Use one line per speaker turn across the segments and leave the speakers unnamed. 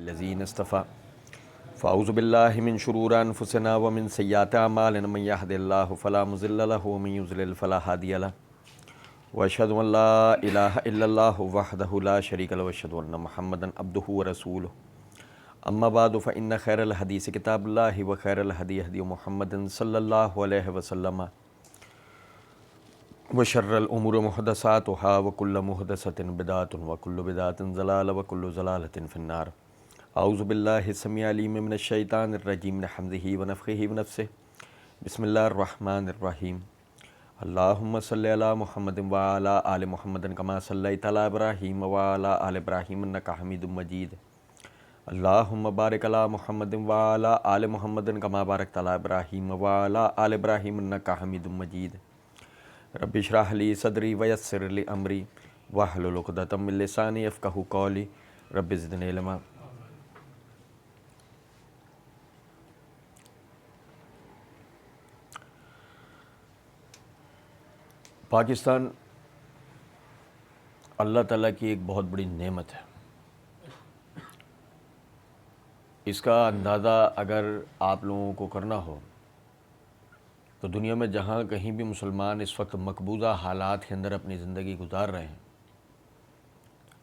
الذین اصطفى فاعوذ باللہ من شرور انفسنا ومن سیئات اعمالنا من یهد اللہ فلا مضل له ومن یضلل فلا هادی له واشهد ان لا الہ الا اللہ وحدہ لا شریک له واشهد ان محمدا عبدہ ورسولہ اما بعد فان خیر الحدیث کتاب اللہ وخیر الہدی ہدی محمد صلی اللہ علیہ وسلم وشر الامور محدثاتها وكل محدثة بدعة وكل بدعة ضلالة وكل ضلالة في النار اعوذ باللہ السمیع العلیم من الشیطان الرجیم من حمزہ ونفخہ ونفثہ بسم اللہ الرحمن الرحیم اللہم صلی علی محمد وعلی آل محمد کما صلیت علی ابراہیم وعلی آل ابراہیم انک حمید مجید اللہم بارک علی محمد وعلی آل محمد کما بارکت علی ابراہیم وعلی آل ابراہیم انک حمید مجید رب اشرح لی صدری ویسر لی امری واحلل عقدۃ من لسانی یفقہوا قولی رب زدنی علما۔ پاکستان اللہ تعالیٰ کی ایک بہت بڑی نعمت ہے۔ اس کا اندازہ اگر آپ لوگوں کو کرنا ہو تو دنیا میں جہاں کہیں بھی مسلمان اس وقت مقبوضہ حالات کے اندر اپنی زندگی گزار رہے ہیں،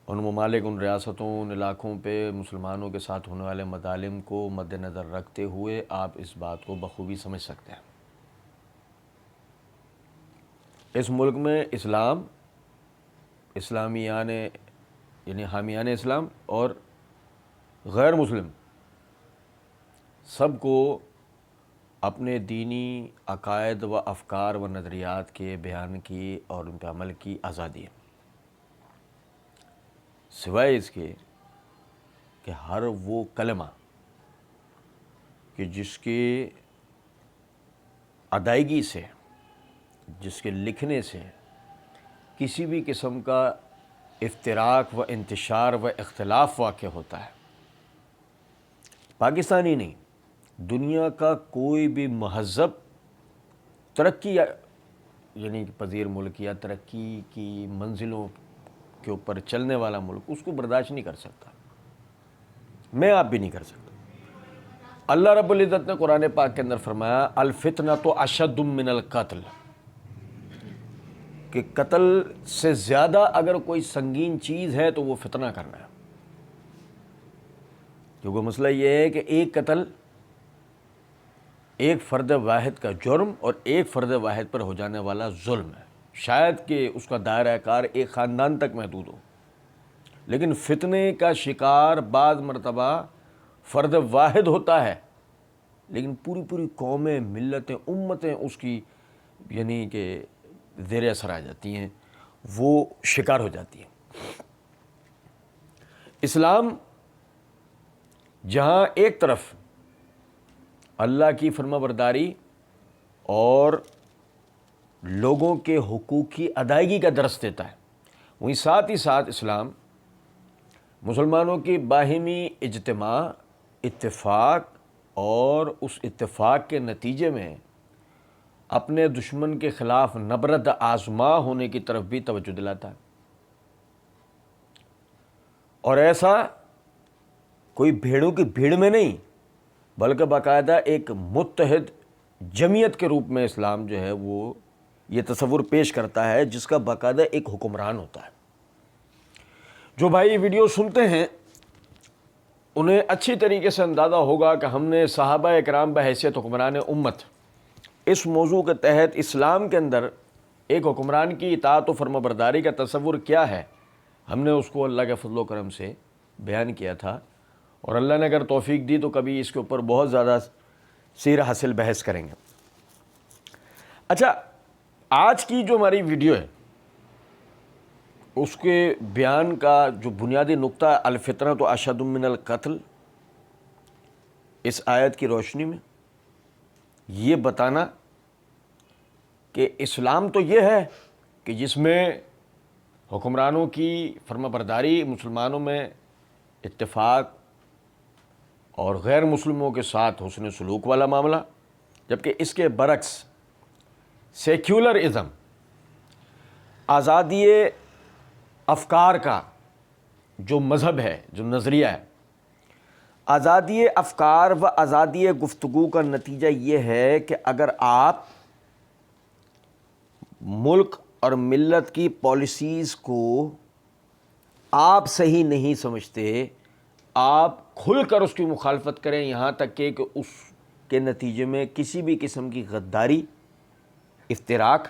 ان ممالک، ان ریاستوں، ان علاقوں پہ مسلمانوں کے ساتھ ہونے والے مظالم کو مد نظر رکھتے ہوئے آپ اس بات کو بخوبی سمجھ سکتے ہیں۔ اس ملک میں اسلامیان یعنی حامیان اسلام اور غیر مسلم سب کو اپنے دینی عقائد و افکار و نظریات کے بیان کی اور ان پہ عمل کی آزادی ہے، سوائے اس کے کہ ہر وہ کلمہ کہ جس کے ادائیگی سے، جس کے لکھنے سے کسی بھی قسم کا افتراق و انتشار و اختلاف واقع ہوتا ہے، پاکستانی نہیں، دنیا کا کوئی بھی مہذب ترقی یعنی پذیر ملک یا ترقی کی منزلوں کے اوپر چلنے والا ملک اس کو برداشت نہیں کر سکتا، میں آپ بھی نہیں کر سکتا۔ اللہ رب العزت نے قرآن پاک کے اندر فرمایا الفتنۃ اشد من القتل، کہ قتل سے زیادہ اگر کوئی سنگین چیز ہے تو وہ فتنہ کرنا ہے، کیونکہ مسئلہ یہ ہے کہ ایک قتل ایک فرد واحد کا جرم اور ایک فرد واحد پر ہو جانے والا ظلم ہے، شاید کہ اس کا دائرہ کار ایک خاندان تک محدود ہو، لیکن فتنے کا شکار بعض مرتبہ فرد واحد ہوتا ہے، لیکن پوری قومیں، ملتیں، امتیں اس کی یعنی کہ زیر اثر آ جاتی ہیں، وہ شکار ہو جاتی ہیں۔ اسلام جہاں ایک طرف اللہ کی فرما برداری اور لوگوں کے حقوق کی ادائیگی کا درس دیتا ہے، وہیں ساتھ ہی ساتھ اسلام مسلمانوں کی باہمی اجتماع، اتفاق اور اس اتفاق کے نتیجے میں اپنے دشمن کے خلاف نبرد آزما ہونے کی طرف بھی توجہ دلاتا ہے، اور ایسا کوئی بھیڑوں کی بھیڑ میں نہیں بلکہ باقاعدہ ایک متحد جمعیت کے روپ میں اسلام جو ہے وہ یہ تصور پیش کرتا ہے جس کا باقاعدہ ایک حکمران ہوتا ہے۔ جو بھائی یہ ویڈیو سنتے ہیں انہیں اچھی طریقے سے اندازہ ہوگا کہ ہم نے صحابہ اکرام بحیثیت حکمران امت اس موضوع کے تحت اسلام کے اندر ایک حکمران کی اطاعت و فرمانبرداری کا تصور کیا ہے، ہم نے اس کو اللہ کے فضل و کرم سے بیان کیا تھا، اور اللہ نے اگر توفیق دی تو کبھی اس کے اوپر بہت زیادہ سیر حاصل بحث کریں گے۔ اچھا، آج کی جو ہماری ویڈیو ہے اس کے بیان کا جو بنیادی نقطہ الفتنۃ اشد من القتل، اس آیت کی روشنی میں یہ بتانا کہ اسلام تو یہ ہے کہ جس میں حکمرانوں کی فرما برداری، مسلمانوں میں اتفاق اور غیر مسلموں کے ساتھ حسن سلوک والا معاملہ، جبکہ اس کے برعکس سیکولرازم، آزادی افکار کا جو مذہب ہے، جو نظریہ ہے، آزادی افکار و آزادی گفتگو کا نتیجہ یہ ہے کہ اگر آپ ملک اور ملت کی پالیسیز کو آپ صحیح نہیں سمجھتے، آپ کھل کر اس کی مخالفت کریں، یہاں تک کہ اس کے نتیجے میں کسی بھی قسم کی غداری، افتراق،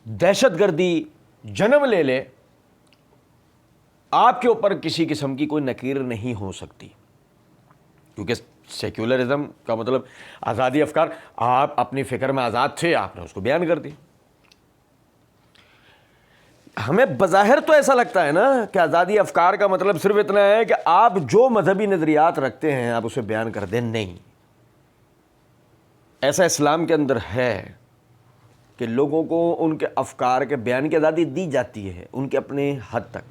دہشت گردی جنم لے لے، آپ کے اوپر کسی قسم کی کوئی نکیر نہیں ہو سکتی، کیونکہ سیکولرزم کا مطلب آزادی افکار، آپ اپنی فکر میں آزاد تھے، آپ نے اس کو بیان کر دی۔ ہمیں بظاہر تو ایسا لگتا ہے نا کہ آزادی افکار کا مطلب صرف اتنا ہے کہ آپ جو مذہبی نظریات رکھتے ہیں آپ اسے بیان کر دیں، نہیں، ایسا اسلام کے اندر ہے کہ لوگوں کو ان کے افکار کے بیان کی آزادی دی جاتی ہے ان کے اپنے حد تک،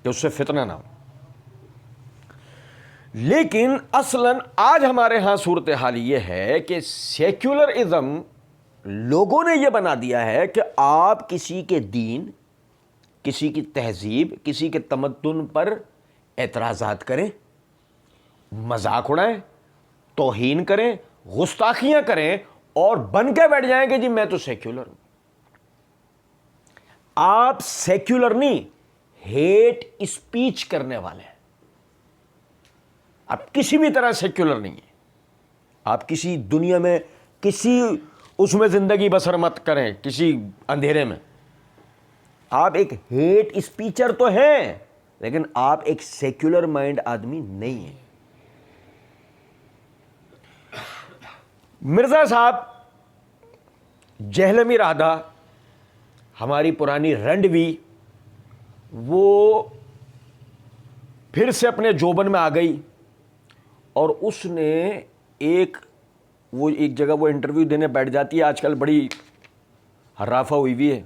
کہ اس سے فتنہ نہ ہو۔ لیکن اصلاً آج ہمارے ہاں صورتحال یہ ہے کہ سیکولرزم لوگوں نے یہ بنا دیا ہے کہ آپ کسی کے دین، کسی کی تہذیب، کسی کے تمدن پر اعتراضات کریں، مذاق اڑائیں، توہین کریں، گستاخیاں کریں اور بن کے بیٹھ جائیں کہ جی میں تو سیکولر ہوں۔ آپ سیکولر نہیں، ہیٹ اسپیچ کرنے والے ہیں۔ آپ کسی بھی طرح سیکولر نہیں ہیں۔ آپ کسی دنیا میں کسی اس میں زندگی بسر مت کریں، کسی اندھیرے میں۔ آپ ایک ہیٹ اسپیچر تو ہیں، لیکن آپ ایک سیکولر مائنڈ آدمی نہیں ہیں۔ مرزا صاحب جہلمی رادھا، ہماری پرانی رنڈوی، وہ پھر سے اپنے جوبن میں آ گئی اور اس نے ایک جگہ وہ انٹرویو دینے بیٹھ جاتی ہے، آج کل بڑی ہرافہ ہوئی ہوئی ہے،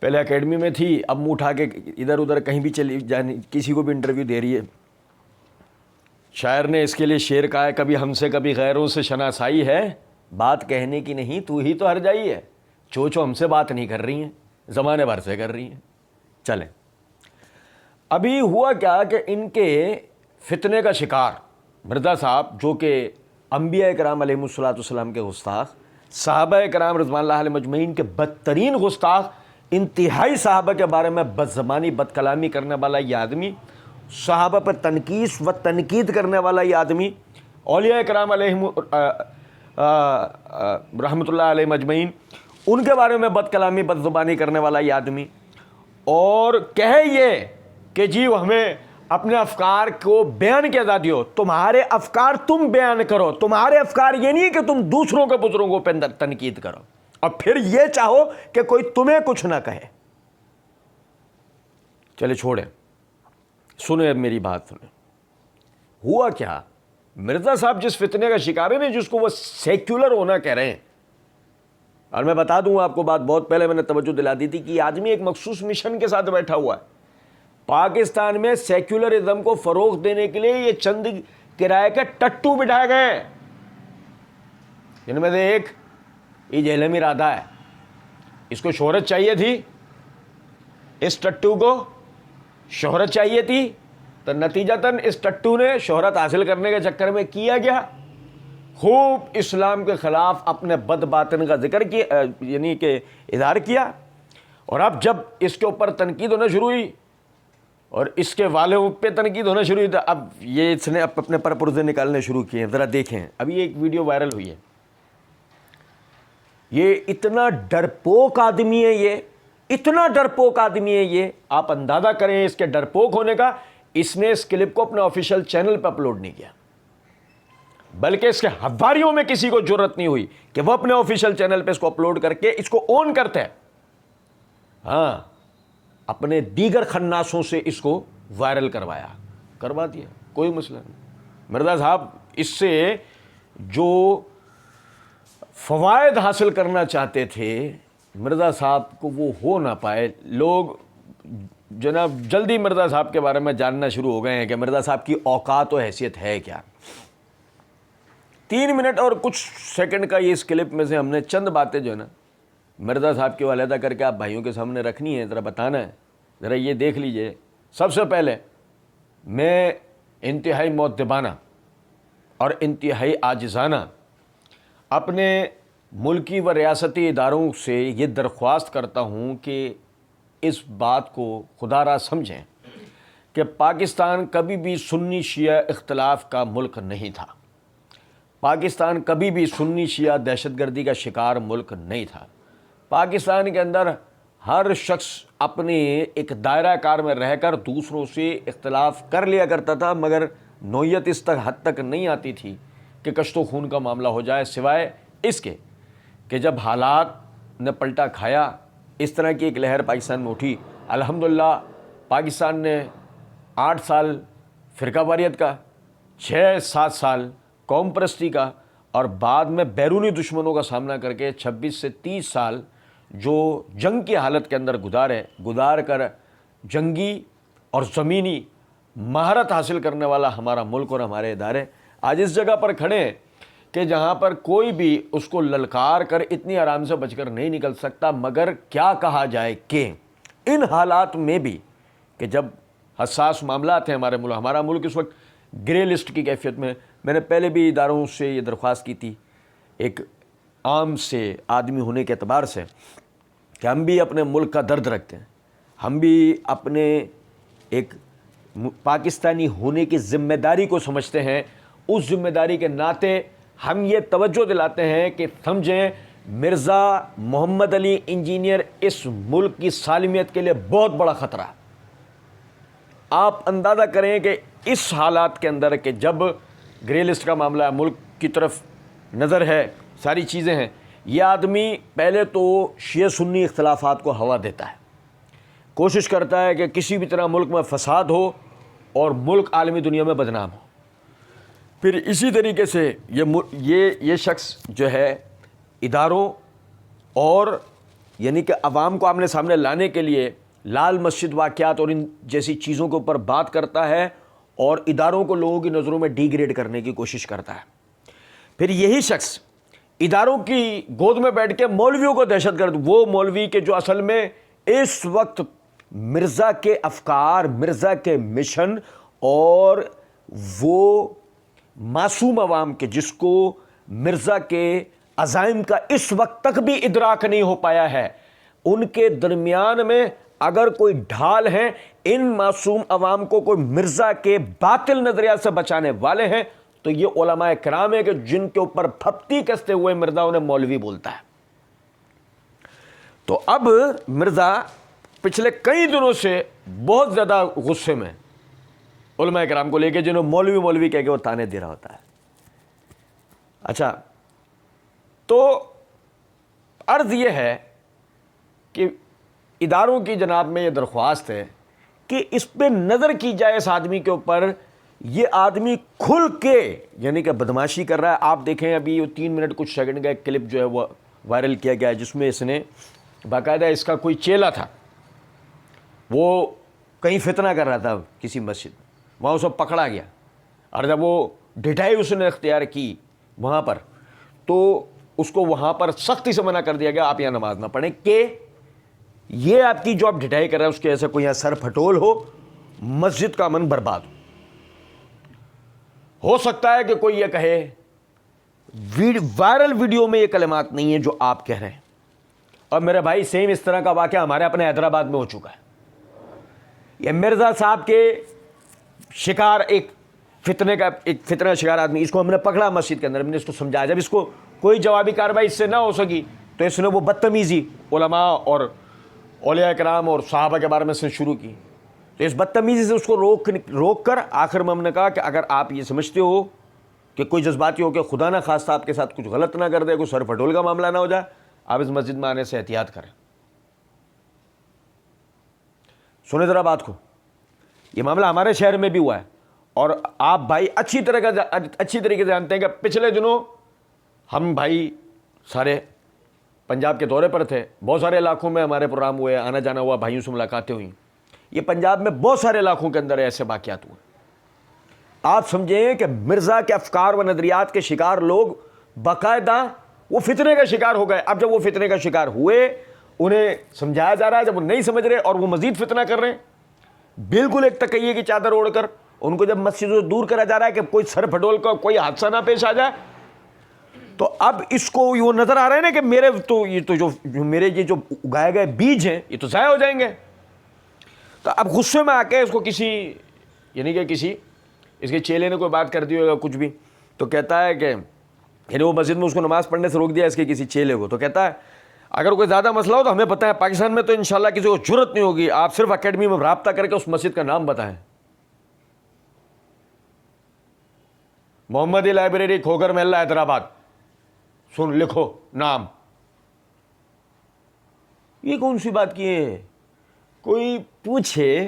پہلے اکیڈمی میں تھی، اب منہ اٹھا کے ادھر ادھر کہیں بھی چلی جانی، کسی کو بھی انٹرویو دے رہی ہے۔ شاعر نے اس کے لیے شعر کہا ہے، کبھی ہم سے کبھی غیروں سے شناسائی ہے، بات کہنے کی نہیں تو ہی تو ہر جائی ہے، چو ہم سے بات نہیں کر رہی ہیں، زمانے بھر سے کر رہی ہیں۔ چلیں، ابھی ہوا کیا کہ ان کے فتنے کا شکار مرزا صاحب، جو کہ انبیاء کرام علیہ الصلوۃ والسلام کے گستاخ، صحابہ کرام رضوان اللہ علیہ مجمعین کے بدترین گستاخ، انتہائی صحابہ کے بارے میں بد زبانی بد کلامی کرنے والا یہ آدمی، صحابہ پر تنقیص و تنقید کرنے والا یہ آدمی، اولیاء کرام علیہ رحمۃ اللہ علیہ مجمعین، ان کے بارے میں بد کلامی بد زبانی کرنے والا یہ آدمی، اور کہے یہ کہ جی ہمیں اپنے افکار کو بیان کی آزادی ہو۔ تمہارے افکار تم بیان کرو، تمہارے افکار یہ نہیں ہے کہ تم دوسروں کے بزرگوں پہ تنقید کرو اور پھر یہ چاہو کہ کوئی تمہیں کچھ نہ کہے۔ چلے چھوڑیں، سنیں اب میری بات سنیں۔ ہوا کیا، مرزا صاحب جس فتنے کا شکار ہے، جس کو وہ سیکولر ہونا کہہ رہے ہیں، اور میں بتا دوں آپ کو بات، بہت پہلے میں نے توجہ دلا دی تھی کہ یہ آدمی ایک مخصوص مشن کے ساتھ بیٹھا ہوا ہے۔ پاکستان میں سیکولرزم کو فروغ دینے کے لیے یہ چند کرائے کے ٹٹو بٹھائے گئے ہیں، جن میں سے ایک یہ جہلمی رادھا ہے۔ اس کو شہرت چاہیے تھی، اس ٹٹو کو شہرت چاہیے تھی، تو نتیجتاً اس ٹٹو نے شہرت حاصل کرنے کے چکر میں کیا گیا، خوب اسلام کے خلاف اپنے بد باطن کا ذکر کیا، یعنی کہ اظہار کیا، اور اب جب اس کے اوپر تنقید ہونا شروع ہوئی اور اس کے والوں پہ تنقید ہونا شروع ہوئی، تو اب یہ اس نے اپنے پر پرزے نکالنے شروع کیے ہیں۔ ذرا دیکھیں، ابھی ایک ویڈیو وائرل ہوئی ہے۔ یہ اتنا ڈرپوک آدمی ہے، یہ اتنا ڈرپوک آدمی ہے، یہ آپ اندازہ کریں اس کے ڈرپوک ہونے کا۔ اس نے اس کلپ کو اپنے آفیشیل چینل پہ اپلوڈ نہیں کیا، بلکہ اس کے حواریوں میں کسی کو جرت نہیں ہوئی کہ وہ اپنے آفیشیل چینل پہ اس کو اپلوڈ کر کے اس کو اون کرتے ہیں۔ ہاں، اپنے دیگر خناسوں سے اس کو وائرل کروا دیا، کوئی مسئلہ نہیں۔ مرزا صاحب اس سے جو فوائد حاصل کرنا چاہتے تھے، مرزا صاحب کو وہ ہو نہ پائے۔ لوگ جناب جلدی مرزا صاحب کے بارے میں جاننا شروع ہو گئے ہیں کہ مرزا صاحب کی اوقات و حیثیت ہے کیا۔ 3 منٹ اور کچھ سیکنڈ کا یہ اس کلپ میں سے ہم نے چند باتیں جو ہے نا مرزا صاحب کی علیحدہ کر کے آپ بھائیوں کے سامنے رکھنی ہے، ذرا بتانا ہے، ذرا یہ دیکھ لیجئے۔ سب سے پہلے میں انتہائی مؤدبانہ اور انتہائی عاجزانہ اپنے ملکی و ریاستی اداروں سے یہ درخواست کرتا ہوں کہ اس بات کو خدا را سمجھیں کہ پاکستان کبھی بھی سنی شیعہ اختلاف کا ملک نہیں تھا. پاکستان کبھی بھی سنی شیعہ دہشت گردی کا شکار ملک نہیں تھا. پاکستان کے اندر ہر شخص اپنے ایک دائرہ کار میں رہ کر دوسروں سے اختلاف کر لیا کرتا تھا، مگر نوعیت اس حد تک نہیں آتی تھی کہ کشت و خون کا معاملہ ہو جائے، سوائے اس کے کہ جب حالات نے پلٹا کھایا، اس طرح کی ایک لہر پاکستان میں اٹھی. الحمدللہ پاکستان نے 8 سال فرقہ واریت کا، 6-7 سال قوم پرستی کا، اور بعد میں بیرونی دشمنوں کا سامنا کر کے 26 سے 30 سال جو جنگ کی حالت کے اندر گزار کر جنگی اور زمینی مہارت حاصل کرنے والا ہمارا ملک اور ہمارے ادارے آج اس جگہ پر کھڑے ہیں کہ جہاں پر کوئی بھی اس کو للکار کر اتنی آرام سے بچ کر نہیں نکل سکتا. مگر کیا کہا جائے کہ ان حالات میں بھی کہ جب حساس معاملات ہیں ہمارا ملک اس وقت گرے لسٹ کی کیفیت میں نے پہلے بھی اداروں سے یہ درخواست کی تھی ایک عام سے آدمی ہونے کے اعتبار سے کہ ہم بھی اپنے ملک کا درد رکھتے ہیں، ہم بھی اپنے ایک پاکستانی ہونے کی ذمہ داری کو سمجھتے ہیں. اس ذمہ داری کے ناطے ہم یہ توجہ دلاتے ہیں کہ سمجھیں مرزا محمد علی انجینئر اس ملک کی سالمیت کے لیے بہت بڑا خطرہ ہے. آپ اندازہ کریں کہ اس حالات کے اندر کہ جب گرے لسٹ کا معاملہ ہے، ملک کی طرف نظر ہے، ساری چیزیں ہیں، یہ آدمی پہلے تو شیعہ سنی اختلافات کو ہوا دیتا ہے، کوشش کرتا ہے کہ کسی بھی طرح ملک میں فساد ہو اور ملک عالمی دنیا میں بدنام ہو. پھر اسی طریقے سے یہ شخص جو ہے اداروں اور یعنی کہ عوام کو آمنے سامنے لانے کے لیے لال مسجد واقعات اور ان جیسی چیزوں کے اوپر بات کرتا ہے اور اداروں کو لوگوں کی نظروں میں ڈی گریڈ کرنے کی کوشش کرتا ہے. پھر یہی شخص اداروں کی گود میں بیٹھ کے مولویوں کو دہشت گرد، وہ مولوی کے جو اصل میں اس وقت مرزا کے افکار، مرزا کے مشن اور وہ معصوم عوام کے جس کو مرزا کے عزائم کا اس وقت تک بھی ادراک نہیں ہو پایا ہے، ان کے درمیان میں اگر کوئی ڈھال ہے، ان معصوم عوام کو کوئی مرزا کے باطل نظریات سے بچانے والے ہیں تو یہ علماء کرام ہیں کہ جن کے اوپر پھپتی کستے ہوئے مرزا انہیں مولوی بولتا ہے. تو اب مرزا پچھلے کئی دنوں سے بہت زیادہ غصے میں علماء کرام کو لے کے، جنہوں مولوی کہہ کے وہ تانے دے رہا ہوتا ہے. اچھا، تو عرض یہ ہے کہ اداروں کی جناب میں یہ درخواست ہے کہ اس پہ نظر کی جائے اس آدمی کے اوپر. یہ آدمی کھل کے یعنی کہ بدماشی کر رہا ہے. آپ دیکھیں ابھی 3 منٹ کچھ سیکنڈ کا ایک کلپ جو ہے وہ وائرل کیا گیا ہے جس میں اس نے باقاعدہ اس کا کوئی چیلا تھا، وہ کہیں فتنہ کر رہا تھا کسی مسجد، وہاں اسے پکڑا گیا اور جب وہ ڈٹائی اس نے اختیار کی وہاں پر تو اس کو وہاں پر سختی سے منع کر دیا گیا آپ یہاں نماز نہ پڑھیں کہ یہ آپ کی جو آپ ڈٹائی کر رہے ہیں اس کے ایسا کوئی یہاں سر پھٹول ہو، مسجد کا امن برباد ہو سکتا ہے کہ کوئی یہ کہے وائرل ویڈیو میں یہ کلمات نہیں ہیں جو آپ کہہ رہے ہیں. اور میرے بھائی سیم اس طرح کا واقعہ ہمارے اپنے حیدرآباد میں ہو چکا ہے. یہ مرزا صاحب کے شکار ایک فتنہ شکار آدمی، اس کو ہم نے پکڑا مسجد کے اندر، ہم نے اس کو سمجھایا، جب اس کو کوئی جوابی کارروائی اس سے نہ ہو سکی تو اس نے وہ بدتمیزی علماء اور اولیاء کرام اور صحابہ کے بارے میں سے شروع کی. تو اس بدتمیزی سے اس کو روک کر آخر میں ہم نے کہا کہ اگر آپ یہ سمجھتے ہو کہ کوئی جذباتی ہو کہ خدا نہ خواستہ آپ کے ساتھ کچھ غلط نہ کر دے، کوئی سر پھٹول کا معاملہ نہ ہو جائے، آپ اس مسجد میں آنے سے احتیاط کریں. سنیں ذرا بات کو، یہ معاملہ ہمارے شہر میں بھی ہوا ہے اور آپ بھائی اچھی طریقے سے جانتے ہیں کہ پچھلے دنوں ہم بھائی سارے پنجاب کے دورے پر تھے، بہت سارے علاقوں میں ہمارے پروگرام ہوئے، آنا جانا ہوا، بھائیوں سے ملاقاتیں ہوئیں. یہ پنجاب میں بہت سارے علاقوں کے اندر ایسے واقعات ہوئے. آپ سمجھیں کہ مرزا کے افکار و نظریات کے شکار لوگ باقاعدہ وہ فتنے کا شکار ہو گئے. اب جب وہ فتنے کا شکار ہوئے انہیں سمجھایا جا رہا ہے، جب وہ نہیں سمجھ رہے اور وہ مزید فتنہ کر رہے ہیں بالکل ایک تقیے کی چادر اوڑھ کر ان کو جب مسجد سے دور کرا جا رہا ہے کہ کوئی سر پھٹول کا کوئی حادثہ نہ پیش آ جائے، تو اب اس کو وہ نظر آ رہا ہے نا کہ میرے تو یہ تو جو میرے یہ جو اگائے گئے بیج ہیں یہ تو ضائع ہو جائیں گے. تو اب غصے میں آ کے اس کو کسی یعنی کہ کسی اس کے چیلے نے کوئی بات کر دی ہوگا کچھ بھی، تو کہتا ہے کہ یعنی وہ مسجد میں اس کو نماز پڑھنے سے روک دیا اس کے کسی چیلے کو. تو کہتا ہے اگر کوئی زیادہ مسئلہ ہو تو ہمیں پتہ ہے، پاکستان میں تو انشاءاللہ کسی کو جرت نہیں ہوگی، آپ صرف اکیڈمی میں رابطہ کر کے اس مسجد کا نام بتائیں. محمدی لائبریری کھوگر محلہ حیدرآباد، سن لکھو نام. یہ کون سی بات کی ہے؟ کوئی پوچھے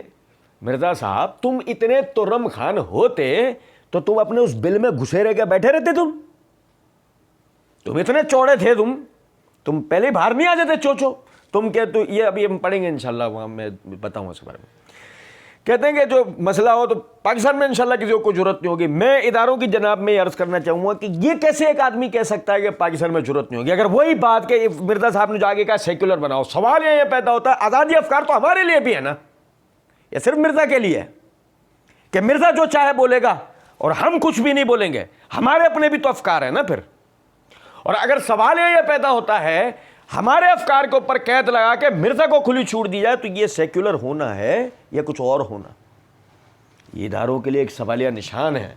مرزا صاحب تم اتنے ترم خان ہوتے تو تم اپنے اس بل میں گھسے رہ کے بیٹھے رہتے، تم اتنے چوڑے تھے، تم پہلے باہر نہیں آ جاتے چوچو. تم کہ تو یہ ابھی ہم پڑھیں گے انشاءاللہ، وہاں میں بتاؤں اس کے بارے میں. کہتے ہیں کہ جو مسئلہ ہو تو پاکستان میں انشاءاللہ کسی کو کوئی ضرورت نہیں ہوگی. میں اداروں کی جناب میں یہ عرض کرنا چاہوں گا کہ یہ کیسے ایک آدمی کہہ سکتا ہے کہ پاکستان میں ضرورت نہیں ہوگی؟ اگر وہی بات کہ مرزا صاحب نے جو آگے کہا سیکولر بناؤ، سوال یہ پیدا ہوتا ہے آزادی افکار تو ہمارے لیے بھی ہے نا، یہ صرف مرزا کے لیے ہے کہ مرزا جو چاہے بولے گا اور ہم کچھ بھی نہیں بولیں گے؟ ہمارے اپنے بھی تو افکار ہیں نا پھر. اور اگر سوال یہ پیدا ہوتا ہے ہمارے افکار کے اوپر قید لگا کے مرزا کو کھلی چھوٹ دی جائے تو یہ سیکولر ہونا ہے یا کچھ اور ہونا؟ یہ اداروں کے لیے ایک سوالیہ نشان ہے.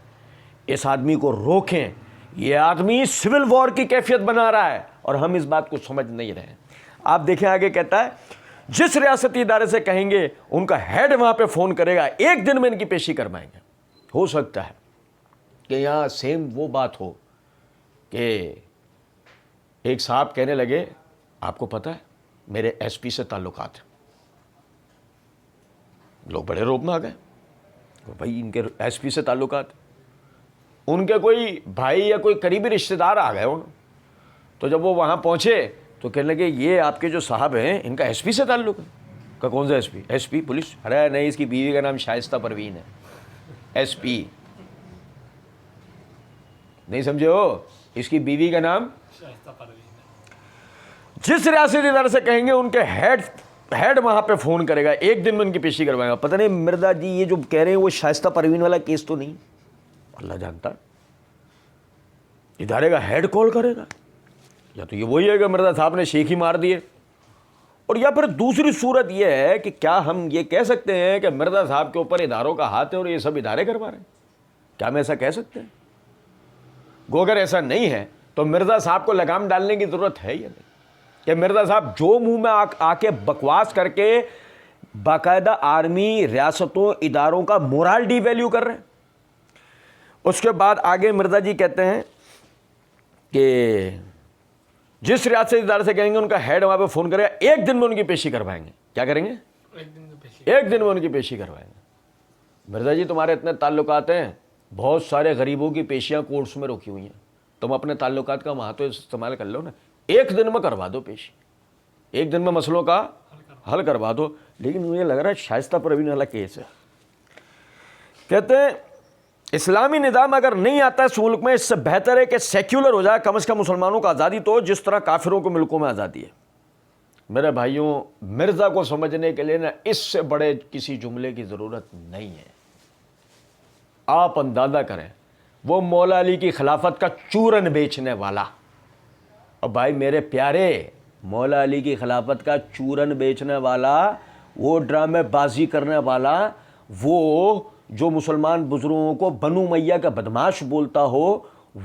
اس آدمی کو روکیں، یہ آدمی سول وار کی کیفیت بنا رہا ہے اور ہم اس بات کو سمجھ نہیں رہے ہیں. آپ دیکھیں آگے کہتا ہے جس ریاستی ادارے سے کہیں گے ان کا ہیڈ وہاں پہ فون کرے گا، ایک دن میں ان کی پیشی کروائیں گے. ہو سکتا ہے کہ یہاں سیم وہ بات ہو کہ ایک صاحب کہنے لگے آپ کو پتہ ہے میرے ایس پی سے تعلقات ہیں. لوگ بڑے روب میں آ گئے، بھائی ان کے ایس پی سے تعلقات، ان کے کوئی بھائی یا کوئی قریبی رشتہ دار آ گئے ہوں. تو جب وہ وہاں پہنچے تو کہنے لگے یہ آپ کے جو صاحب ہیں ان کا ایس پی سے تعلق ہے. کہ کون سا S P? S P police. ارے نہیں، اس کی بیوی کا نام شائستہ پروین ہے. ایس پی نہیں سمجھے ہو؟ اس کی بیوی کا نام شائستہ پروین ہے. جس ریاستی ادارے سے کہیں گے ان کے ہیڈ وہاں پہ فون کرے گا، ایک دن میں ان کی پیشی کروائے گا. پتہ نہیں مرزا جی یہ جو کہہ رہے ہیں وہ شائستہ پروین والا کیس تو نہیں؟ اللہ جانتا. ادارے کا ہیڈ کال کرے گا، یا تو یہ وہی ہے کہ مرزا صاحب نے شیخ ہی مار دیے، اور یا پھر دوسری صورت یہ ہے کہ کیا ہم یہ کہہ سکتے ہیں کہ مرزا صاحب کے اوپر اداروں کا ہاتھ ہے اور یہ سب ادارے کروا رہے ہیں؟ کیا ہم ایسا کہہ سکتے ہیں؟ گو اگر ایسا نہیں ہے تو مرزا صاحب کو لگام ڈالنے کی ضرورت ہے یا نہیں؟ کہ مرزا صاحب جو منہ میں آ کے بکواس کر کے باقاعدہ آرمی ریاستوں اداروں کا مورال ڈی ویلیو کر رہے ہیں. اس کے بعد آگے مرزا جی کہتے ہیں کہ جس ریاستی ادارے سے کہیں گے ان کا ہیڈ وہاں پہ فون کرے گا، ایک دن میں ان کی پیشی کروائیں گے. کیا کریں گے؟ ایک دن میں ان کی پیشی کروائیں گے. مرزا جی تمہارے اتنے تعلقات ہیں، بہت سارے غریبوں کی پیشیاں کورٹس میں رکھی ہوئی ہیں، تم اپنے تعلقات کا وہاں تو استعمال کر لو نا، ایک دن میں کروا دو پیشی، ایک دن میں مسئلوں کا حل کروا دو. لیکن مجھے لگ رہا ہے شائستہ پروین والا کیس ہے. کہتے ہیں اسلامی نظام اگر نہیں آتا اس ملک میں، اس سے بہتر ہے کہ سیکولر ہو جائے، کم از کم مسلمانوں کو آزادی تو جس طرح کافروں کو ملکوں میں آزادی ہے. میرے بھائیوں، مرزا کو سمجھنے کے لیے نا اس سے بڑے کسی جملے کی ضرورت نہیں ہے. آپ اندازہ کریں وہ مولا علی کی خلافت کا چورن بیچنے والا، اور بھائی میرے پیارے، مولا علی کی خلافت کا چورن بیچنے والا، وہ ڈرامے بازی کرنے والا، وہ جو مسلمان بزرگوں کو بنو امیہ کا بدماش بولتا ہو،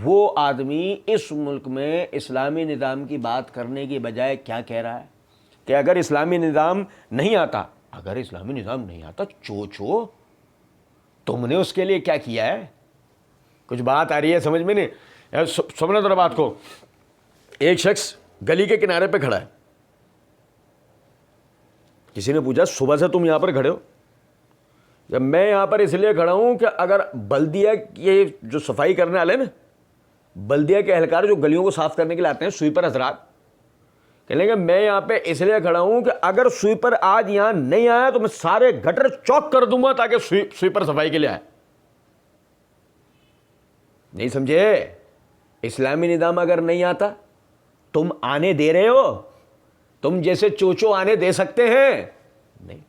وہ آدمی اس ملک میں اسلامی نظام کی بات کرنے کی بجائے کیا کہہ رہا ہے کہ اگر اسلامی نظام نہیں آتا، اگر اسلامی نظام نہیں آتا چوچو تم نے اس کے لیے کیا کیا ہے؟ کچھ بات آ رہی ہے سمجھ میں نہیں؟ سمجھنا ذرا بات کو. ایک شخص گلی کے کنارے پہ کھڑا ہے، کسی نے پوچھا صبح سے تم یہاں پر کھڑے ہو؟ جب میں یہاں پر اس لیے کھڑا ہوں کہ اگر بلدیہ کے جو صفائی کرنے والے نا، بلدیہ کے اہلکار جو گلیوں کو صاف کرنے کے لیے آتے ہیں، سویپر حضرات، کہہ لیں گے میں یہاں پہ اس لیے کھڑا ہوں کہ اگر سویپر آج یہاں نہیں آیا تو میں سارے گٹر چوک کر دوں گا تاکہ سویپر صفائی کے لیے آئے. نہیں سمجھے؟ اسلامی نظام اگر نہیں آتا تم آنے دے رہے ہو؟ تم جیسے چوچو آنے دے سکتے ہیں؟ نہیں.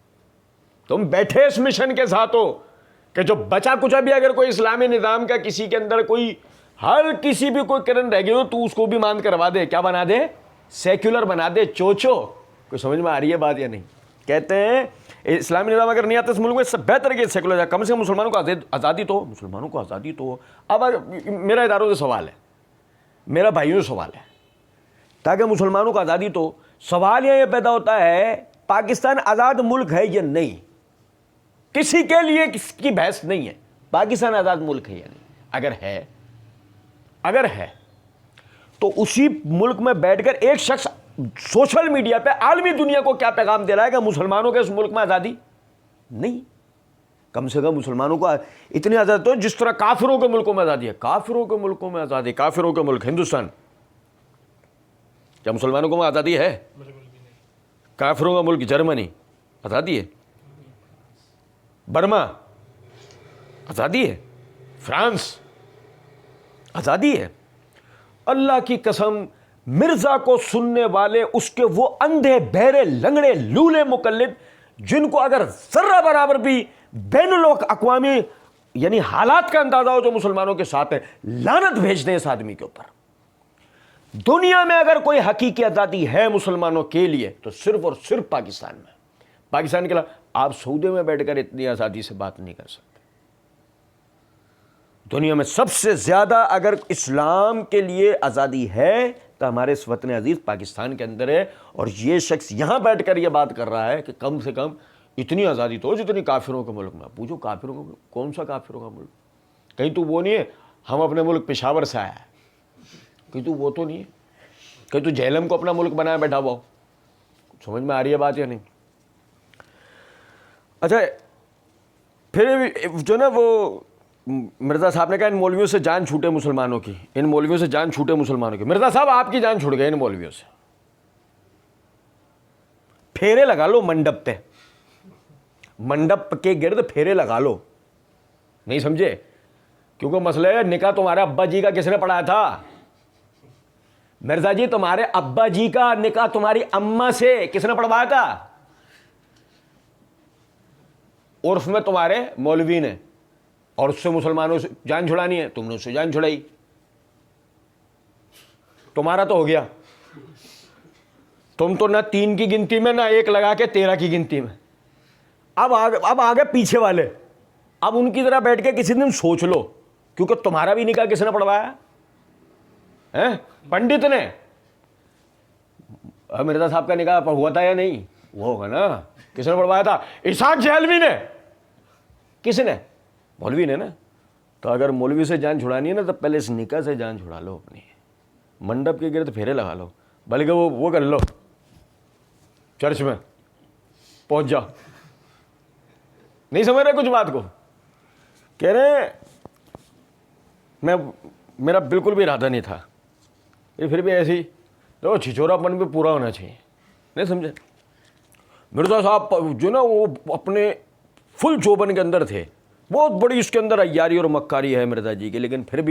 تم بیٹھے اس مشن کے ساتھ ہو کہ جو بچا کچھ بھی اگر کوئی اسلامی نظام کا کسی کے اندر کوئی ہر کسی بھی کوئی کرن رہ گئی ہو تو اس کو بھی مان کروا دے, کیا بنا دے, سیکولر بنا دے, چوچو. کوئی سمجھ میں آ رہی ہے بات یا نہیں؟ کہتے ہیں اسلامی نظام اگر نہیں آتا اس ملک میں, اس سے بہتر کہ سیکولر جائے, کم سے کم مسلمانوں کو آزادی تو, مسلمانوں کو آزادی تو. اب میرا اداروں سے سوال ہے, میرا بھائیوں سے سوال ہے, تاکہ مسلمانوں کو آزادی تو, سوال یہ پیدا ہوتا ہے پاکستان آزاد ملک ہے یا نہیں؟ کسی کے لیے کس کی بحث نہیں ہے پاکستان آزاد ملک ہے یا نہیں. اگر ہے تو اسی ملک میں بیٹھ کر ایک شخص سوشل میڈیا پہ عالمی دنیا کو کیا پیغام دے رہا ہے کہ مسلمانوں کے اس ملک میں آزادی نہیں. کم سے کم مسلمانوں کو اتنی آزادی تو جس طرح کافروں کے ملکوں میں آزادی ہے. کافروں کے ملکوں میں آزادی, کافروں کے ملک ہندوستان, کیا مسلمانوں کو آزادی ہے؟ کافروں کا ملک جرمنی آزادی ہے, برما آزادی ہے, فرانس آزادی ہے. اللہ کی قسم مرزا کو سننے والے اس کے وہ اندھے بہرے لنگڑے لولے مقلد جن کو اگر ذرہ برابر بھی بین الاقوامی یعنی حالات کا اندازہ ہو جو مسلمانوں کے ساتھ ہے, لعنت بھیج دیں اس آدمی کے اوپر. دنیا میں اگر کوئی حقیقی آزادی ہے مسلمانوں کے لیے تو صرف اور صرف پاکستان میں. پاکستان کے علاوہ آپ سعودی میں بیٹھ کر اتنی آزادی سے بات نہیں کر سکتے. دنیا میں سب سے زیادہ اگر اسلام کے لیے آزادی ہے تو ہمارے اس وطن عزیز پاکستان کے اندر ہے. اور یہ شخص یہاں بیٹھ کر یہ بات کر رہا ہے کہ کم سے کم اتنی آزادی تو جتنی کافروں کے ملک میں. پوچھو کافروں کا کون سا کافروں کا ملک؟ کہیں تو وہ نہیں ہے ہم اپنے ملک پشاور سے آیا ہے, کہیں تو وہ تو نہیں ہے, کہیں تو جہلم کو اپنا ملک بنایا بیٹھا ہوا. سمجھ میں آ رہی ہے بات یا نہیں؟ اچھا پھر جو نا وہ مرزا صاحب نے کہا ان مولویوں سے جان چھوٹے مسلمانوں کی, ان مولویوں سے جان چھوٹے مسلمانوں کی. مرزا صاحب آپ کی جان چھوٹ گئی ان مولویوں سے. پھیرے لگا لو منڈپ پہ, منڈپ کے گرد پھیرے لگا لو. نہیں سمجھے؟ کیونکہ مسئلہ ہے نکاح تمہارے ابا جی کا کس نے پڑھایا تھا؟ مرزا جی تمہارے ابا جی کا نکاح تمہاری اما سے کس نے پڑھوایا تھا؟ عرف میں تمہارے مولوی نے, اور اس سے مسلمانوں سے جان چھڑانی ہے, تم نے اس سے جان چھڑائی. تمہارا تو ہو گیا, تم تو نہ 3 کی گنتی میں نہ 1 لگا کے 13 کی گنتی میں. اب آگے پیچھے والے, اب ان کی طرح بیٹھ کے کسی دن سوچ لو, کیونکہ تمہارا بھی نکاح کس نے پڑھوایا ہے؟ پنڈت نے. مرزا صاحب کا نکاح ہوا تھا یا نہیں؟ وہ ہوگا نا, کس نے پڑھوایا تھا؟ اسحاق جہلوی نے. کس نے؟ مولوی نے نا. تو اگر مولوی سے جان چھڑانی ہے نا تو پہلے اس نکاح سے جان چھڑا لو اپنی. منڈپ کے گرد پھیرے لگا لو, بلکہ وہ کر لو, چرچ میں پہنچ جاؤ. نہیں سمجھ رہے کچھ بات کو؟ کہہ رہے میرا بالکل بھی ارادہ نہیں تھا, یہ پھر بھی ایسی تو چھچورا پن بھی پورا ہونا چاہیے. نہیں سمجھے؟ مرزا صاحب جو نا وہ اپنے فل چوبن کے اندر تھے, بہت بڑی اس کے اندر عیاری اور مکاری ہے مرزا جی کی, لیکن پھر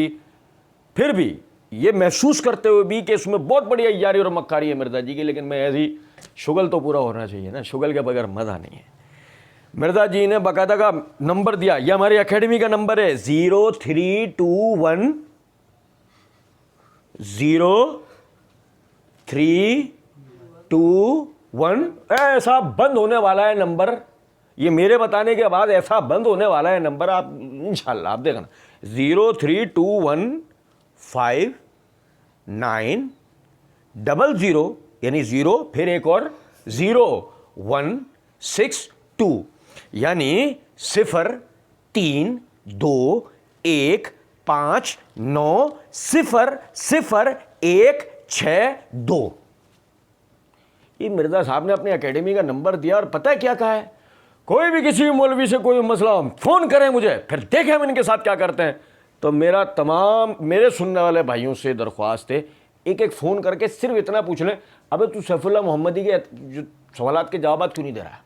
بھی یہ محسوس کرتے ہوئے بھی کہ اس میں بہت بڑی عیاری اور مکاری ہے مرزا جی کی, لیکن میں ایسی شغل تو پورا ہونا چاہیے نا, شغل کے بغیر مزہ نہیں ہے. مرزا جی نے باقاعدہ کا نمبر دیا, یہ ہماری اکیڈمی کا نمبر ہے 0321 0321. ایسا بند ہونے والا ہے نمبر, یہ میرے بتانے کے بعد ایسا بند ہونے والا ہے نمبر, آپ انشاءاللہ آپ دیکھنا. 03215900 یعنی 0 پھر ایک اور 0162 یعنی 032159000162. یہ مرزا صاحب نے اپنی اکیڈمی کا نمبر دیا, اور پتہ ہے کیا کہا ہے؟ کوئی بھی کسی مولوی سے کوئی مسئلہ فون کریں مجھے, پھر دیکھیں ہم ان کے ساتھ کیا کرتے ہیں. تو میرا تمام میرے سننے والے بھائیوں سے درخواست ہے, ایک فون کر کے صرف اتنا پوچھ لیں, ابے تو سیف اللہ محمدی کے جو سوالات کے جوابات کیوں نہیں دے رہا؟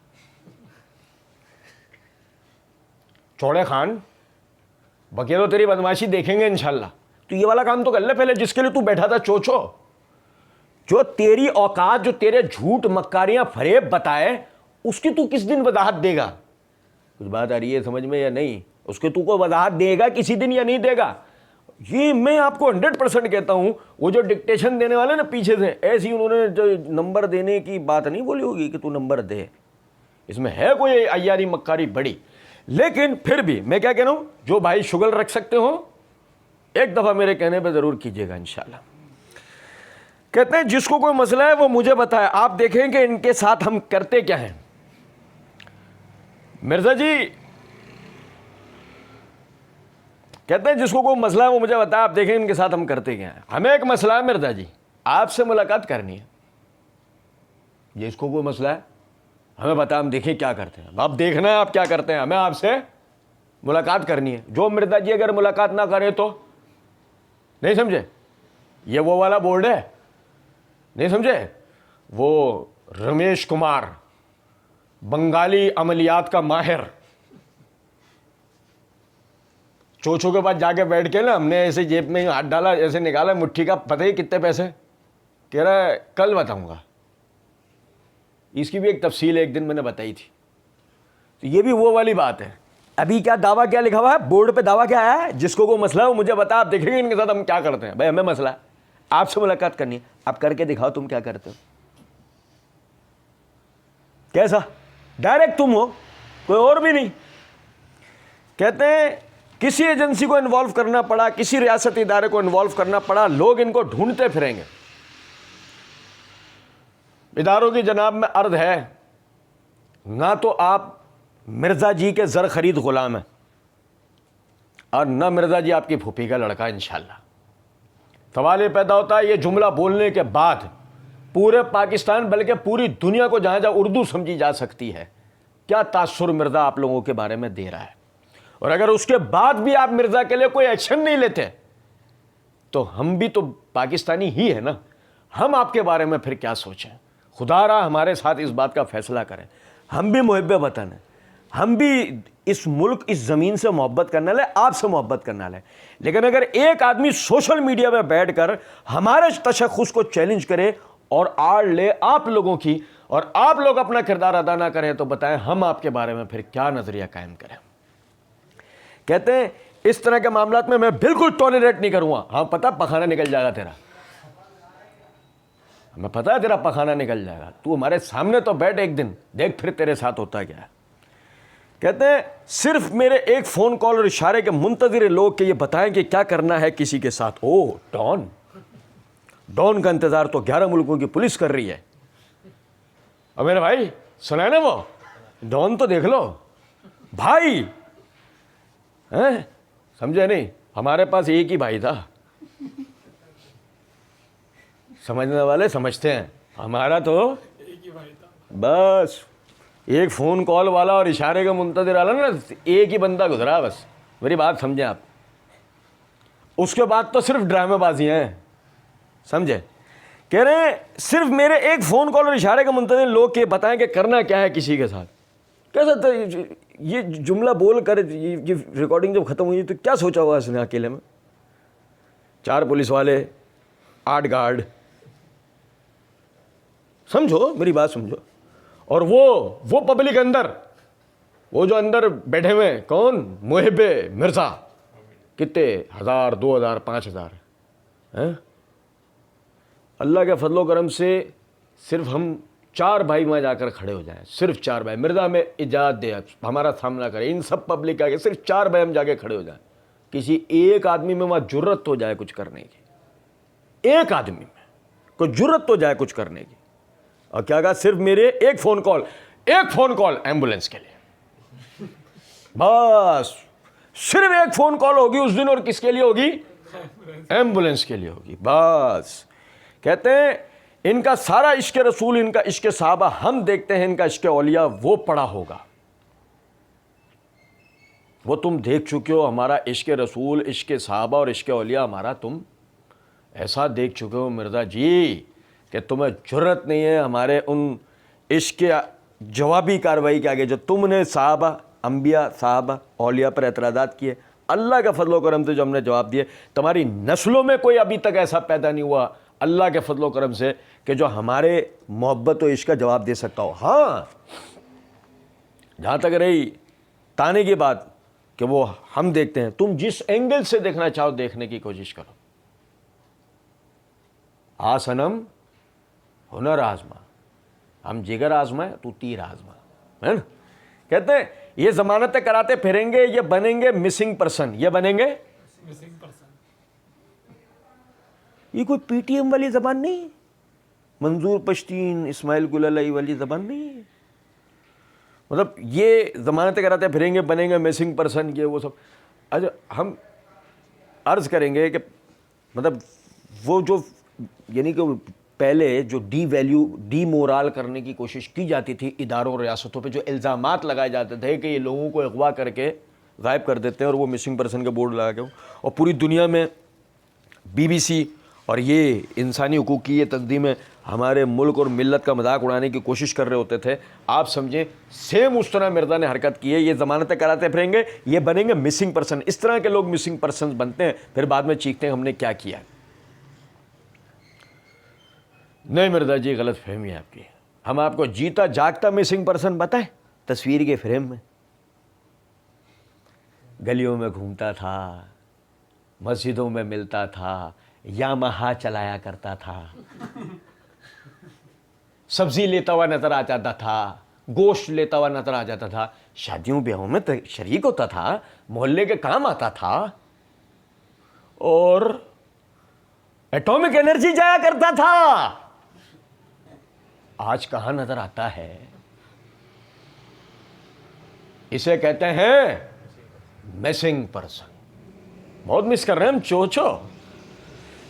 چوڑے خان بقیہ تو تیری بدماشی دیکھیں گے انشاءاللہ. تو یہ والا کام تو کر لے پہلے, جس کے لیے تو بیٹھا تھا چوچو, جو تیری اوقات, جو تیرے جھوٹ مکاریاں فریب بتائے, اس کی تو کس دن وضاحت دے گا؟ کچھ بات آ رہی ہے سمجھ میں یا نہیں؟ اس کے تو کو وضاحت دے گا کسی دن یا نہیں دے گا. یہ میں آپ کو 100% کہتا ہوں, وہ جو ڈکٹیشن دینے والے نا پیچھے سے, ایسی انہوں نے جو نمبر دینے کی بات نہیں بولی ہوگی کہ تو نمبر دے, اس میں ہے کوئی عیاری مکاری بڑی. لیکن پھر بھی میں کیا کہہ رہا ہوں, جو بھائی شغل رکھ سکتے ہو ایک دفعہ میرے کہنے پہ ضرور کیجیے گا انشاءاللہ. کہتے ہیں جس کو کوئی مسئلہ ہے وہ مجھے بتائے, آپ دیکھیں کہ ان کے ساتھ ہم کرتے کیا ہیں. مرزا جی کہتے ہیں جس کو کوئی مسئلہ ہے وہ مجھے بتائے, آپ دیکھیں ان کے ساتھ ہم کرتے کیا ہیں. ہمیں ایک مسئلہ ہے مرزا جی, آپ سے ملاقات کرنی ہے. جس کو کوئی مسئلہ ہے ہمیں بتا, ہم دیکھیں کیا کرتے ہیں. آپ دیکھنا ہے آپ کیا کرتے ہیں, ہمیں آپ سے ملاقات کرنی ہے. جو مرزا جی اگر ملاقات نہ کرے تو نہیں سمجھے, یہ وہ والا بورڈ ہے نہیں سمجھے, وہ رمیش کمار بنگالی عملیات کا ماہر, چوچو کے پاس جا کے بیٹھ کے نا ہم نے ایسے جیب میں ہاتھ ڈالا, ایسے نکالا مٹھی کا, پتہ ہی کتنے پیسے, کہہ رہا ہے کل بتاؤں گا. اس کی بھی ایک تفصیل ایک دن میں نے بتائی تھی. تو یہ بھی وہ والی بات ہے. ابھی کیا دعویٰ کیا لکھا ہوا ہے بورڈ پہ, دعویٰ کیا ہے, جس کو مسئلہ ہے وہ مجھے بتا, آپ دیکھیں گے ان کے ساتھ ہم کیا کرتے ہیں. بھائی ہمیں مسئلہ ہے, آپ سے ملاقات کرنی ہے, آپ کر کے دکھاؤ تم کیا کرتے ہو. کیسا ڈائریکٹ تم ہو, کوئی اور بھی نہیں. کہتے ہیں کسی ایجنسی کو انوالو کرنا پڑا, کسی ریاستی ادارے کو انوالو کرنا پڑا, لوگ ان کو ڈھونڈتے پھریں گے. اداروں کی جناب میں عرض ہے, نہ تو آپ مرزا جی کے زر خرید غلام ہیں, اور نہ مرزا جی آپ کی پھوپھی کا لڑکا انشاءاللہ. سوال یہ پیدا ہوتا ہے یہ جملہ بولنے کے بعد پورے پاکستان بلکہ پوری دنیا کو جہاں جہاں اردو سمجھی جا سکتی ہے, کیا تاثر مرزا آپ لوگوں کے بارے میں دے رہا ہے. اور اگر اس کے بعد بھی آپ مرزا کے لیے کوئی ایکشن نہیں لیتے تو ہم بھی تو پاکستانی ہی ہے نا, ہم آپ کے بارے میں پھر کیا سوچیں. خدا را ہمارے ساتھ اس بات کا فیصلہ کریں. ہم بھی محب وطن ہیں, ہم بھی اس ملک اس زمین سے محبت کرنے والے, آپ سے محبت کرنے والے. لیکن اگر ایک آدمی سوشل میڈیا پہ بیٹھ کر ہمارے تشخص کو چیلنج کرے اور آڑ لے آپ لوگوں کی, اور آپ لوگ اپنا کردار ادا نہ کریں, تو بتائیں ہم آپ کے بارے میں پھر کیا نظریہ قائم کریں. کہتے ہیں اس طرح کے معاملات میں بالکل ٹالریٹ نہیں کروں گا. ہاں پتہ پخانہ نکل جائے گا تیرا, ہمیں پتہ ہے تیرا پخانہ نکل جائے گا. تو ہمارے سامنے تو بیٹھ ایک دن, دیکھ پھر تیرے ساتھ ہوتا کیا ہے. کہتے ہیں صرف میرے ایک فون کال اور اشارے کے منتظر لوگ کہ یہ بتائیں کہ کیا کرنا ہے کسی کے ساتھ. او ڈون کا انتظار تو 11 ملکوں کی پولیس کر رہی ہے. اور میرے بھائی سنا ہے نا, وہ ڈون تو دیکھ لو بھائی, سمجھے نہیں, ہمارے پاس ایک ہی بھائی تھا. سمجھنے والے سمجھتے ہیں, ہمارا تو بس ایک فون کال والا اور اشارے کا منتظر والا نا, ایک ہی بندہ گزرا بس. میری بات سمجھیں آپ, اس کے بعد تو صرف ڈرامے بازیاں ہیں, سمجھے. کہہ رہے ہیں صرف میرے ایک فون کال اور اشارے کا منتظر لوگ کہ بتائیں کہ کرنا کیا ہے کسی کے ساتھ. کیسا یہ جملہ بول کر یہ ریکارڈنگ جب ختم ہوئی تو کیا سوچا ہوا اس نے اکیلے میں, 4 پولیس والے, 8 گارڈ, سمجھو میری بات سمجھو. اور وہ پبلک اندر, وہ جو اندر بیٹھے ہوئے ہیں, کون, محب مرزا, کتنے 1000 2000 5000. اللہ کے فضل و کرم سے صرف ہم 4 بھائی وہاں جا کر کھڑے ہو جائیں, صرف 4 بھائی. مرزا میں اجازت دے, ہمارا سامنا کرے, ان سب پبلک آ کے صرف 4 بھائی ہم جا کے کھڑے ہو جائیں. کسی ایک آدمی میں وہاں جرت ہو جائے کچھ کرنے کی, ایک آدمی میں کوئی جرت ہو جائے کچھ کرنے کی. اور کیا کہا, صرف میرے ایک فون کال ایمبولینس کے لیے, بس صرف ایک فون کال ہوگی اس دن, اور کس کے لیے ہوگی, ایمبولینس کے لیے ہوگی بس. کہتے ہیں ان کا سارا عشق رسول, ان کا عشق صحابہ ہم دیکھتے ہیں, ان کا عشق اولیاء وہ پڑا ہوگا. وہ تم دیکھ چکے ہو, ہمارا عشق رسول, عشق صحابہ اور عشق اولیاء ہمارا تم ایسا دیکھ چکے ہو مرزا جی کہ تمہیں جرت نہیں ہے ہمارے ان عشق جوابی کارروائی کے آگے جو تم نے صحابہ, انبیاء, صحابہ, اولیاء پر اعتراضات کیے. اللہ کا فضل و کرم سے جو ہم نے جواب دیے, تمہاری نسلوں میں کوئی ابھی تک ایسا پیدا نہیں ہوا اللہ کے فضل و کرم سے کہ جو ہمارے محبت و عشق کا جواب دے سکتا ہو. ہاں جہاں تک رہی تانے کی بات, کہ وہ ہم دیکھتے ہیں. تم جس اینگل سے دیکھنا چاہو دیکھنے کی کوشش کرو. صنم ہنر آزما، ہم جگر آزمائیں تو تیر آزما، ہے نا. کہتے ہیں یہ ضمانتیں کراتے پھریں گے، یہ بنیں گے مسنگ پرسن، یہ بنیں گے مسنگ پرسن. یہ کوئی پی ٹی ایم والی زبان نہیں، منظور پشتین اسماعیل گل علیہ والی زبان نہیں. مطلب یہ ضمانتیں کراتے پھریں گے، بنیں گے مسنگ پرسن، یہ وہ سب. اچھا ہم عرض کریں گے کہ مطلب وہ جو یعنی کہ پہلے جو ڈی مورال کرنے کی کوشش کی جاتی تھی اداروں اور ریاستوں پہ، جو الزامات لگائے جاتے تھے کہ یہ لوگوں کو اغوا کر کے غائب کر دیتے ہیں اور وہ مسنگ پرسن کا بورڈ لگا کے، اور پوری دنیا میں بی بی سی اور یہ انسانی حقوق کی یہ تنظیمیں ہمارے ملک اور ملت کا مذاق اڑانے کی کوشش کر رہے ہوتے تھے. آپ سمجھیں سیم اس طرح مرزا نے حرکت کی ہے. یہ ضمانتیں کراتے پھریں گے، یہ بنیں گے مسنگ پرسن. اس طرح کے لوگ مسنگ پرسن بنتے ہیں، پھر بعد میں چیختے ہیں ہم نے کیا کیا. نہیں مرزا جی، غلط فہمی ہے آپ کی. ہم آپ کو جیتا جاگتا مسنگ پرسن بتائیں. تصویر کے فریم میں گلیوں میں گھومتا تھا، مسجدوں میں ملتا تھا، یامہا چلایا کرتا تھا، سبزی لیتا ہوا نظر آ جاتا تھا، گوشت لیتا ہوا نظر آ جاتا تھا، شادیوں بیاہوں میں شریک ہوتا تھا، محلے کے کام آتا تھا، اور ایٹامک انرجی جایا کرتا تھا. آج کہاں نظر آتا ہے؟ اسے کہتے ہیں مسنگ پرسن. بہت مس کر رہے ہیں ہم چوچو.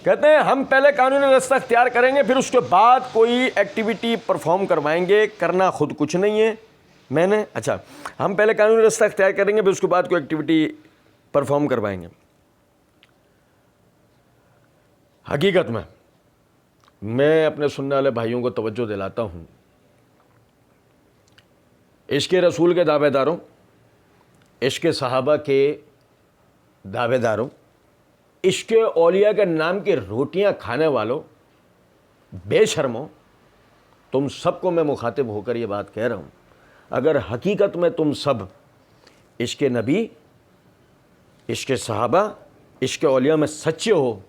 کہتے ہیں ہم پہلے قانونی راستہ اختیار کریں گے، پھر اس کے بعد کوئی ایکٹیویٹی پرفارم کروائیں گے. کرنا خود کچھ نہیں ہے میں نے. اچھا ہم پہلے قانونی راستہ اختیار کریں گے، پھر اس کے بعد کوئی ایکٹیویٹی پرفارم کروائیں گے. حقیقت میں اپنے سننے والے بھائیوں کو توجہ دلاتا ہوں، عشق رسول کے دعوے داروں، عشق صحابہ کے دعوے داروں، عشق اولیاء کے نام کی روٹیاں کھانے والوں، بے شرموں، تم سب کو میں مخاطب ہو کر یہ بات کہہ رہا ہوں. اگر حقیقت میں تم سب عشق نبی، عشق صحابہ، عشق اولیاء میں سچے ہو،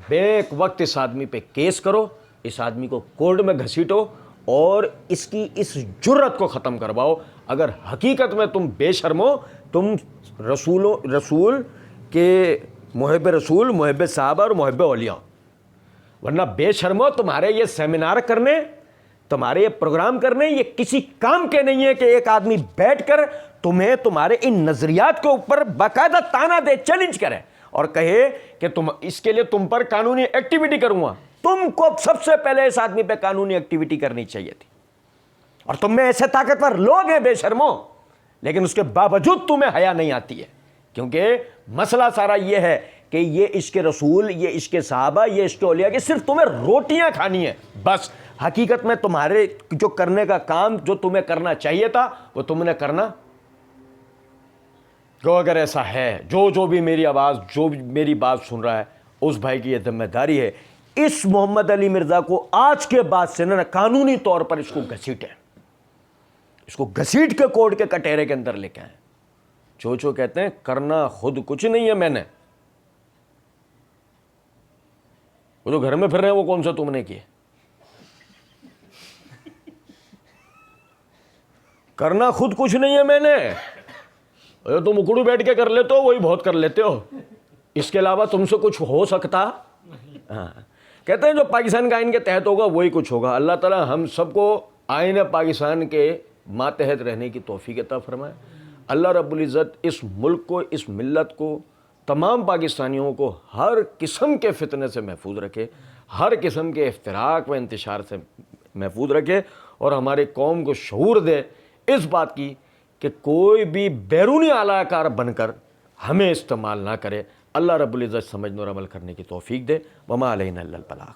بیک وقت اس آدمی پہ کیس کرو، اس آدمی کو کورٹ میں گھسیٹو اور اس کی اس جرت کو ختم کرواؤ. اگر حقیقت میں تم بے شرمو، تم رسول کے محب رسول، محب صحابہ اور محب اولیاء، ورنہ بے شرمو تمہارے یہ سیمینار کرنے، تمہارے یہ پروگرام کرنے یہ کسی کام کے نہیں ہے کہ ایک آدمی بیٹھ کر تمہیں تمہارے ان نظریات کے اوپر باقاعدہ تانا دے، چیلنج کرے اور کہے کہ تم اس کے لیے تم پر قانونی ایکٹیویٹی کروں گا. تم کو سب سے پہلے اس آدمی پہ قانونی ایکٹیویٹی کرنی چاہیے تھی. اور تم میں ایسے طاقتور لوگ ہیں بے شرمو، لیکن اس کے باوجود تمہیں حیا نہیں آتی ہے. کیونکہ مسئلہ سارا یہ ہے کہ یہ عشق رسول، یہ عشق صحابہ، یہ عشق اولیاء کی صرف تمہیں روٹیاں کھانی ہے بس. حقیقت میں تمہارے جو کرنے کا کام جو تمہیں کرنا چاہیے تھا وہ تم نے کرنا. تو اگر ایسا ہے، جو بھی میری آواز، جو بھی میری بات سن رہا ہے، اس بھائی کی یہ ذمہ داری ہے، اس محمد علی مرزا کو آج کے بعد سے نا قانونی طور پر اس کو گھسیٹیں، اس کو گھسیٹ کے کورٹ کے کٹہرے کے اندر لے کے آئیں. چوچو کہتے ہیں کرنا خود کچھ نہیں ہے میں نے. وہ جو گھر میں پھر رہے ہیں وہ کون سا تم نے کیے؟ کرنا خود کچھ نہیں ہے میں نے. تم اکڑو بیٹھ کے کر لیتے ہو وہی بہت کر لیتے ہو، اس کے علاوہ تم سے کچھ ہو سکتا؟ ہاں کہتے ہیں جو پاکستان کا آئین کے تحت ہوگا وہی کچھ ہوگا. اللہ تعالیٰ ہم سب کو آئین پاکستان کے ماتحت رہنے کی توفیق عطا فرمائے. اللہ رب العزت اس ملک کو، اس ملت کو، تمام پاکستانیوں کو ہر قسم کے فتنے سے محفوظ رکھے، ہر قسم کے افتراق و انتشار سے محفوظ رکھے، اور ہماری قوم کو شعور دے اس بات کی کہ کوئی بھی بیرونی اعلی کار بن کر ہمیں استعمال نہ کرے. اللہ رب العزت سمجھنے اور عمل کرنے کی توفیق دے. وما علینا الا البلاغ.